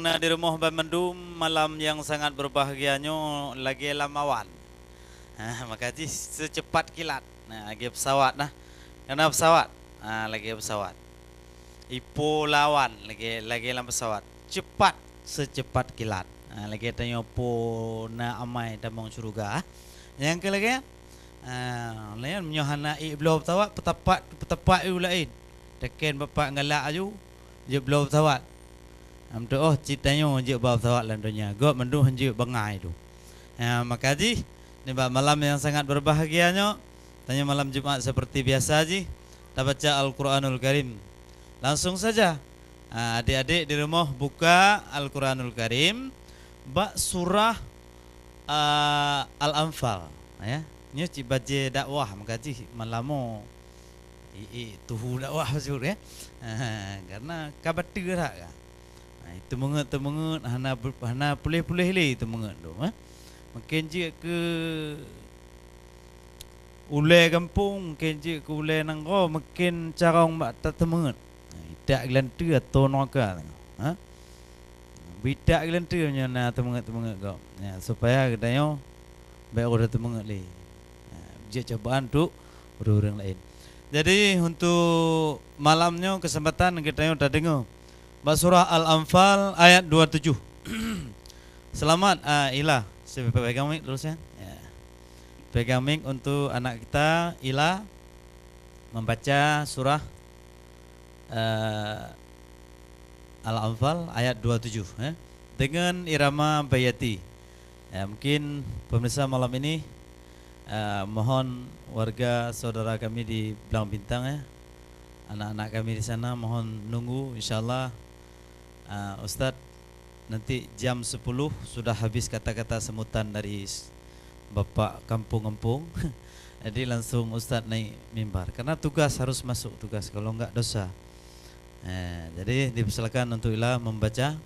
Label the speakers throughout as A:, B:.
A: na di rumah Bandung malam yang sangat berbahagianya lagi lamawan. Makasih secepat kilat. Nah, lagi pesawat nah. Karena pesawat. Lagi pesawat. Ipo lawan lagi dalam pesawat. Cepat secepat kilat. Lagi tanya po na amai damang syurga. Yang ke lagi lain menyohana belum pesawat petapak you lain. Tekan bapak ngalak aju je belum pesawat. Amdo ceritanya je bawa pesawat dalam dunia. Gak mendu je bangai tu. Makasih ni malam yang sangat berbahagianya. Tanya malam Jumat seperti biasa ji. Kita baca Al-Quranul Karim. Langsung saja adik-adik di rumah buka Al-Quranul Karim bak surah Al-Anfal ya. Ni baca dakwah makasih malamu tuhu dakwah maksud ya. Karena kabater tak ka. Itu menget hana pulih-pulih le itu menget tu Mungkin je ke ulai kampung, mungkin je ke ulai nangko, mungkin carong mak tak temenget. Tak gelantu atau noka. Bidak gelantu nya na temenget kau. Ya supaya katanya baik orang temenget le. Je cobaan tu orang lain. Jadi untuk malamnya kesempatan kita dah dengar surah Al-Anfal ayat 27. Selamat Ila. Saya pegang mic terus ya. Pegang mic untuk anak kita Ila membaca surah Al-Anfal ayat 27 dengan irama bayati. Mungkin pemirsa malam ini mohon warga saudara kami di Belang Bintang anak-anak kami di sana mohon nunggu insyaallah. Ustaz nanti jam 10 sudah habis kata-kata semutan dari Bapak kampung-kampung. Jadi langsung Ustaz naik mimbar karena tugas harus masuk tugas kalau enggak dosa. Jadi dipersilakan untuk Ila membaca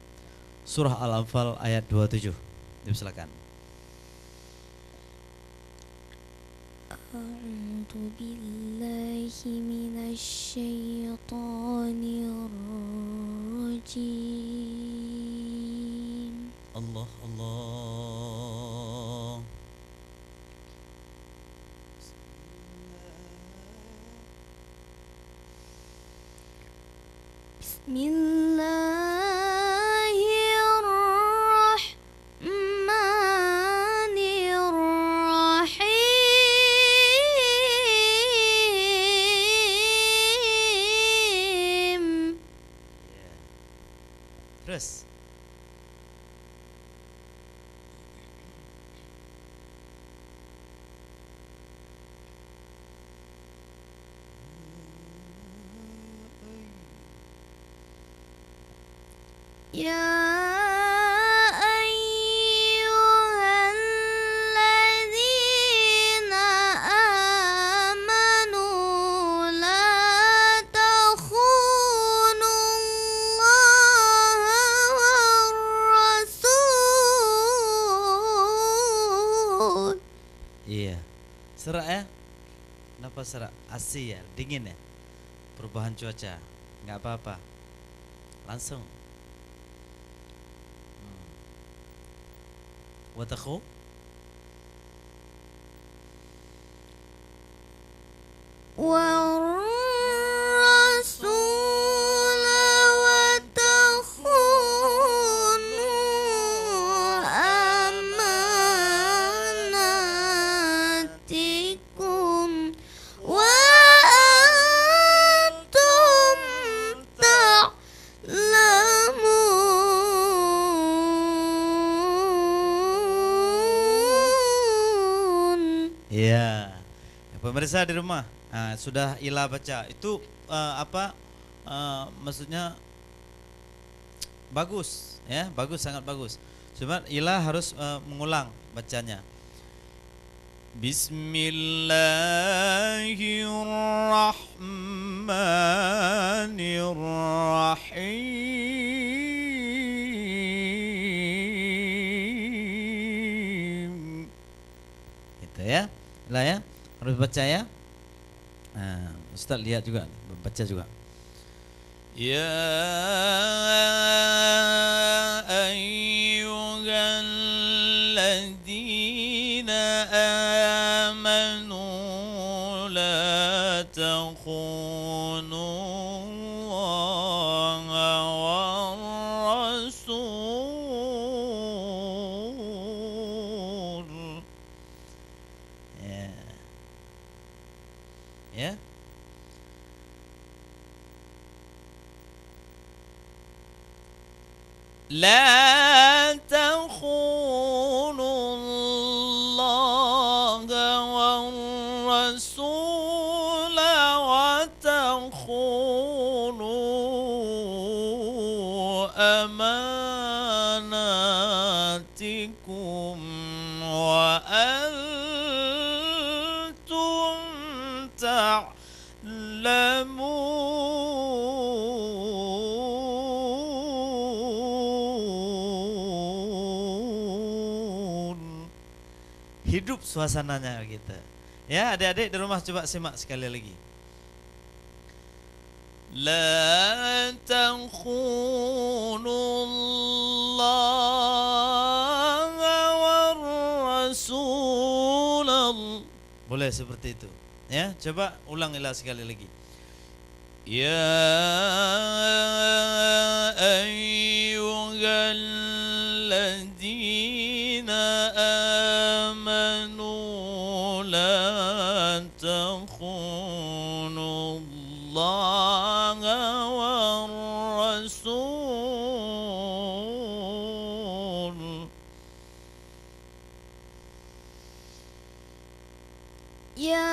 A: surah Al-Anfal ayat 27. Dipersilakan.
B: A'udzu billahi minasy syaithanir rajim.
A: Allah Allah.
B: Bismillahirrahmanirrahim.
A: Terus.
B: Ya ayyuhalladzina amanu la takhunullaha war rasul.
A: Iya. Serak ya? Kenapa serak? AC ya, dingin ya? Perubahan cuaca. Enggak apa-apa. Langsung. Watakhu
B: War rasul wa takhunu amanatikum wa antum ta'lamun.
A: ya. Pemirsa di rumah sudah Ila baca itu maksudnya bagus ya, bagus, sangat bagus. Cuma Ila harus mengulang bacanya. Bismillahirrahmanirrahim. Itu ya. Ila ya, harus baca ya. Ustaz lihat juga, baca juga. Ya الذين آمنوا لا تخونوا الله والرسول. Ya. Ya. لا تخونوا الله والرسول وتخونوا أماناتكم وأنتم تعلمون. Hidup suasananya gitu. Ya, adik-adik di rumah coba simak sekali lagi. La takhunu Allah war rasul. Boleh seperti itu. Ya, coba ulangilah sekali lagi. Ya ayyuhalladzina amanu la takhunu Allah war rasul.
B: Ya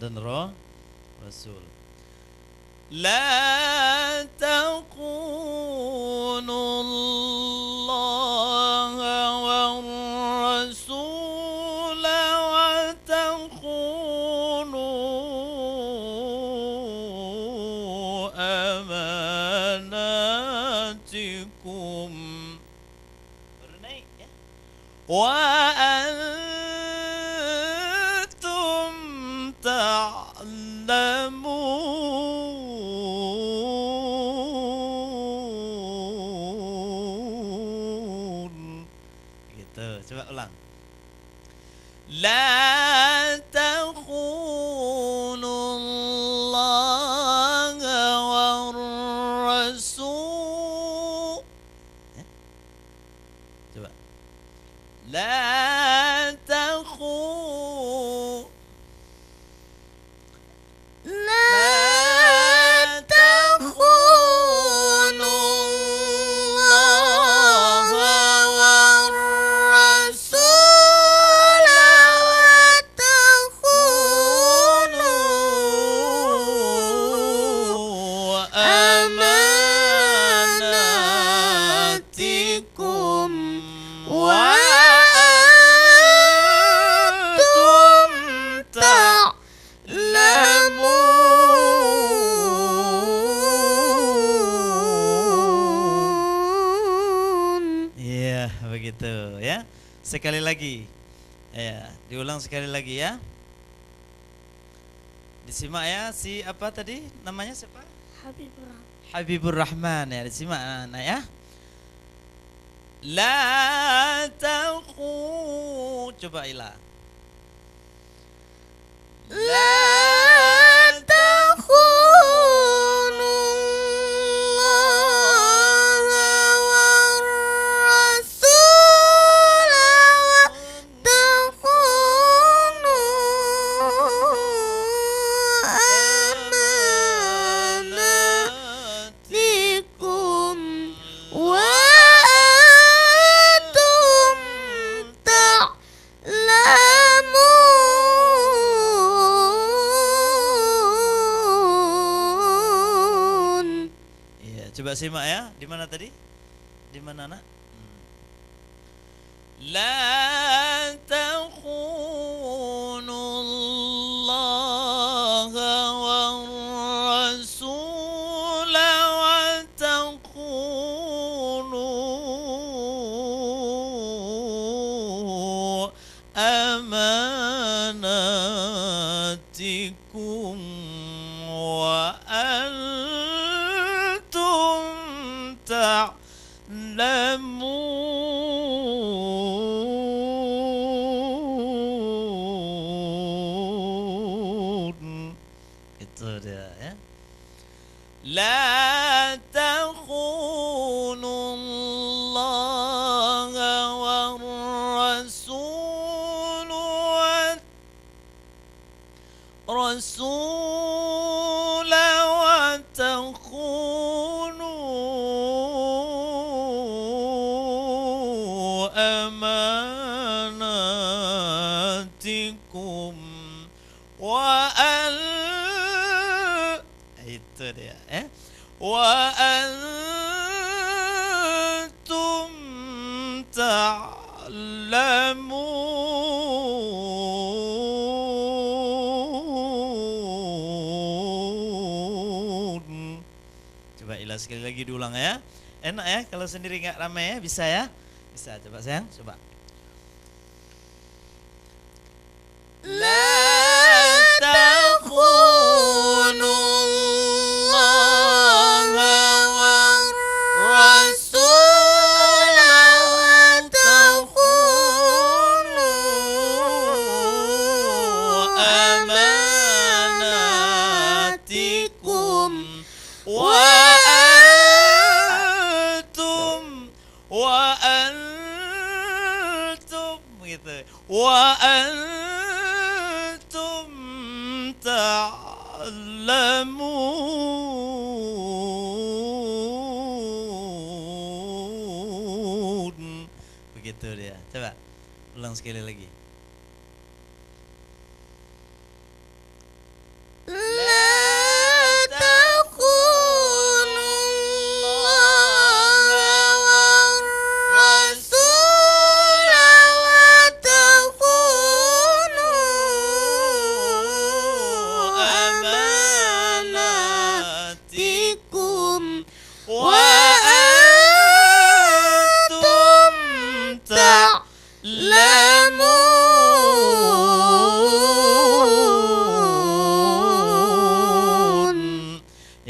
A: dan Rasul. La takunu Allah wa Rasul wa takunu amanatikum. Baru naik ya. Wa ta'lamun. Gitu, coba ulang. La takhunu Allah wa Rasul. Coba. La takhunu begitu ya. Sekali lagi. Ya, diulang sekali lagi ya. Disimak ya, si apa tadi namanya siapa? Habibur Rahman ya, disimak anak ya. La taqu, coba Ila. La coba simak ya. Di mana tadi? Di mana nak? La takhunu wa antum ta'lamun. Itu dia ya. La takhunullaha war rasul wa takhunu amanatikum wa itu dia wa antum ta'lamun. Coba Ila sekali lagi diulang ya. Enak ya kalau sendiri enggak ramai ya, bisa ya? Bisa, coba sayang, coba. La takhunullaha war rasul wa takhunu amanatikum wa antum gitu. Wa antum ta'lamun. Begitu dia. Coba ulang sekali lagi.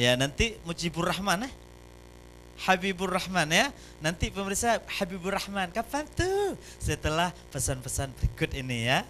A: Ya nanti Mujibur Rahman Habibur Rahman ya. Nanti pemirsa Habibur Rahman kapan tuh? Setelah pesan-pesan berikut ini ya.